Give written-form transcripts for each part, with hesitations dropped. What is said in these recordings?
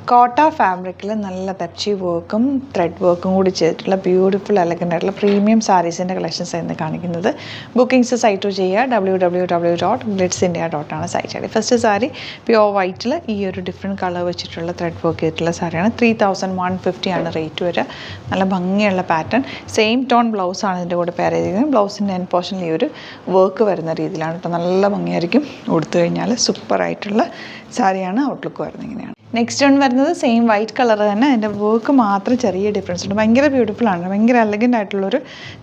കോട്ട ഫാബ്രിക്കിൽ നല്ല തച്ചി വർക്കും ത്രെഡ് വർക്കും കൂടി ചെയ്തിട്ടുള്ള ബ്യൂട്ടിഫുൾ എലഗൻ്റ് ആയിട്ടുള്ള പ്രീമിയം സാരീസിൻ്റെ കളക്ഷൻസ് ആയിരുന്നു കാണിക്കുന്നത്. ബുക്കിംഗ്സ് സൈറ്റ് ചെയ്യുക www.glitzindia.ആണ് site I D. First sari pure വൈറ്റിൽ ഈ ഒരു ഡിഫറെൻറ്റ് കളർ വെച്ചിട്ടുള്ള ത്രെഡ് വർക്ക് ചെയ്തിട്ടുള്ള സാരിയാണ്. 3150 ആണ് റേറ്റ് വരിക. നല്ല ഭംഗിയുള്ള പാറ്റേൺ. സെയിം ടോൺ ബ്ലൗസാണ് ഇതിൻ്റെ കൂടെ പെയർ ചെയ്തിരിക്കുന്നത്. ബ്ലൗസിൻ്റെ എൻ പോർഷനിൽ ഈ ഒരു വർക്ക് വരുന്ന രീതിയിലാണ് കേട്ടോ. നല്ല ഭംഗിയായിരിക്കും ഉടുത്തു കഴിഞ്ഞാൽ. സൂപ്പറായിട്ടുള്ള സാരിയാണ്. ഔട്ട്ലുക്ക് വരുന്നത് ഇങ്ങനെയാണ്. നെക്സ്റ്റ് വൺ വരുന്നത് സെയിം വൈറ്റ് കളർ തന്നെ, അതിൻ്റെ വർക്ക് മാത്രം ചെറിയ ഡിഫറൻസ് ഉണ്ട്. ഭയങ്കര ബ്യൂട്ടിഫുള്ളാണ്, ഭയങ്കര എലഗൻ്റ് ആയിട്ടുള്ളൊരു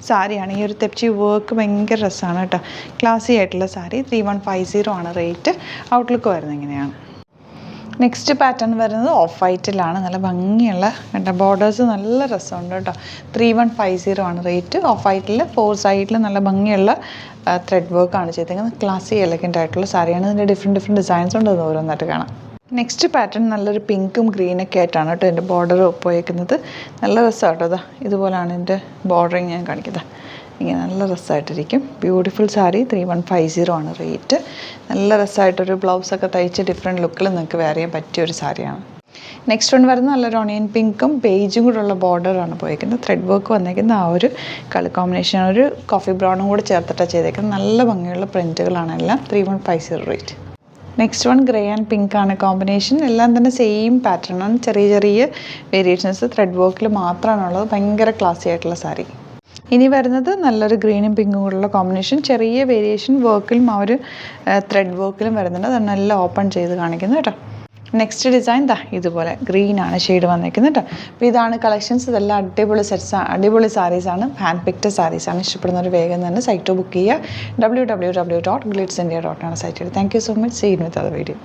സാരിയാണ്. ഈ ഒരു തെച്ചി വർക്ക് ഭയങ്കര രസമാണ് കേട്ടോ. ക്ലാസി ആയിട്ടുള്ള സാരി. 3150 ആണ് റേറ്റ്. ഔട്ട്ലുക്ക് വരുന്നത് ഇങ്ങനെയാണ്. നെക്സ്റ്റ് പാറ്റേൺ വരുന്നത് ഓഫ് വൈറ്റിലാണ്. നല്ല ഭംഗിയുള്ള കേട്ടോ, ബോർഡേഴ്സ് നല്ല രസമുണ്ട് കേട്ടോ. 3150 ആണ് റേറ്റ്. ഓഫ് വൈറ്റിൽ 4 സൈഡിൽ നല്ല ഭംഗിയുള്ള ത്രെഡ് വർക്കാണ് ചെയ്തേക്കുന്നത്. ക്ലാസി എലഗൻ്റ് ആയിട്ടുള്ള സാരിയാണ്. ഇതിൻ്റെ ഡിഫറെൻറ്റ് ഡിസൈൻസ് ഉണ്ട്, അത് ഓരോന്നായിട്ട് കാണാം. നെക്സ്റ്റ് പാറ്റേൺ നല്ലൊരു പിങ്കും ഗ്രീനൊക്കെ ആയിട്ടാണ് കേട്ടോ എൻ്റെ ബോർഡർ പോയേക്കുന്നത്. നല്ല രസമാണ് കേട്ടോ. അതാ ഇതുപോലാണ് എൻ്റെ ബോർഡറിങ് ഞാൻ കാണിക്കുന്നത്. ഇങ്ങനെ നല്ല രസമായിട്ടിരിക്കും. ബ്യൂട്ടിഫുൾ സാരി. 3150 ആണ് റേറ്റ്. നല്ല രസമായിട്ടൊരു ബ്ലൗസൊക്കെ തയ്ച്ച് ഡിഫറെൻറ്റ് ലുക്കിൽ നിങ്ങൾക്ക് വെയർ ചെയ്യാൻ പറ്റിയൊരു സാരിയാണ്. നെക്സ്റ്റ് വൺ വരുന്നത് നല്ലൊരു ഓണിയൻ പിങ്കും ബേജും കൂടെയുള്ള ബോർഡറാണ് പോയിരിക്കുന്നത്. ത്രെഡ് വർക്ക് വന്നേക്കുന്നത് ആ ഒരു കളർ കോമ്പിനേഷൻ, ഒരു കോഫി ബ്രൗണും കൂടെ ചേർത്തിട്ടാണ് ചെയ്തേക്കുന്നത്. നല്ല ഭംഗിയുള്ള പ്രിൻറ്റുകളാണ് എല്ലാം. 3150 rate. Next one gray and pink ആണ് കോമ്പിനേഷൻ. എല്ലാം തന്നെ സെയിം പാറ്റേൺ ആണ്. ചെറിയ ചെറിയ വേരിയേഷൻസ് ത്രെഡ് വർക്കിൽ മാത്രമാണുള്ളത്. ഭയങ്കര ക്ലാസി ആയിട്ടുള്ള സാരി. ഇനി വരുന്നത് നല്ലൊരു ഗ്രീനും പിങ്കും കൂടെയുള്ള കോമ്പിനേഷൻ. ചെറിയ വേരിയേഷൻ വർക്കിലും ആ ഒരു ത്രെഡ് വർക്കിലും വരുന്നുണ്ട്. അതാണ് എല്ലാം ഓപ്പൺ ചെയ്ത് കാണിക്കുന്നത് കേട്ടോ. നെക്സ്റ്റ് ഡിസൈൻ ഇതുപോലെ ഗ്രീനാണ് ഷെയ്ഡ് വന്നിരിക്കുന്നത് കേട്ടോ. അപ്പോൾ ഇതാണ് കളക്ഷൻസ്. ഇതെല്ലാം അടിപൊളി സാരീസാണ്. Hand picked സാരീസാണ്. ഇഷ്ടപ്പെടുന്നവർ വേഗം തന്നെ സൈറ്റ് ബുക്ക് ചെയ്യുക. www.glitzindia.ആണ് site. Thank you so much. See you with other video.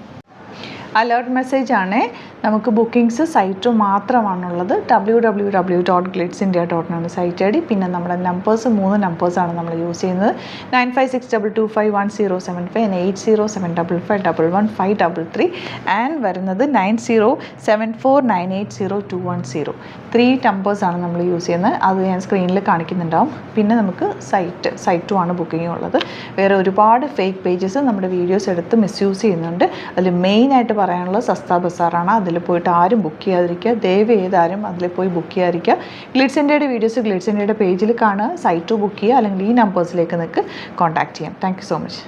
Alert message ആണ്. നമുക്ക് ബുക്കിംഗ്സ് സൈറ്റ് മാത്രമാണുള്ളത്. www.glitzindia.ആണ് സൈറ്റ് ഐ ഡി. പിന്നെ നമ്മുടെ നമ്പേഴ്സ് 3 നമ്പേഴ്സാണ് നമ്മൾ യൂസ് ചെയ്യുന്നത്. 9562251075 and 8075551153 ആൻഡ് വരുന്നത് 9074980210. 3 നമ്പേഴ്സാണ് നമ്മൾ യൂസ് ചെയ്യുന്നത്. അത് ഞാൻ സ്ക്രീനിൽ കാണിക്കുന്നുണ്ടാവും. പിന്നെ നമുക്ക് സൈറ്റും ആണ് ബുക്കിംഗ് ഉള്ളത്. വേറെ ഒരുപാട് ഫേക്ക് പേജസ് നമ്മുടെ വീഡിയോസ് എടുത്ത് മിസ്യൂസ് ചെയ്യുന്നുണ്ട്. അതിൽ മെയിനായിട്ട് പറയാനുള്ളത് സസ്ത ബസാറാണ്. അതിൽ പോയിട്ട് ആരും ബുക്ക് ചെയ്യാതിരിക്കുക. ദയവ് ചെയ്താരും അതിൽ പോയി ബുക്ക് ചെയ്യാതിരിക്കുക. ഗ്ലിറ്റ്സ് ഇന്ത്യയുടെ വീഡിയോസ് ഗ്ലിറ്റ്സ് ഇന്ത്യയുടെ പേജിൽ കാണുക. സൈറ്റ് ബുക്ക് ചെയ്യുക, അല്ലെങ്കിൽ ഈ നമ്പേഴ്സിലേക്ക് നിങ്ങൾക്ക് കോൺടാക്ട് ചെയ്യാം. Thank you so much.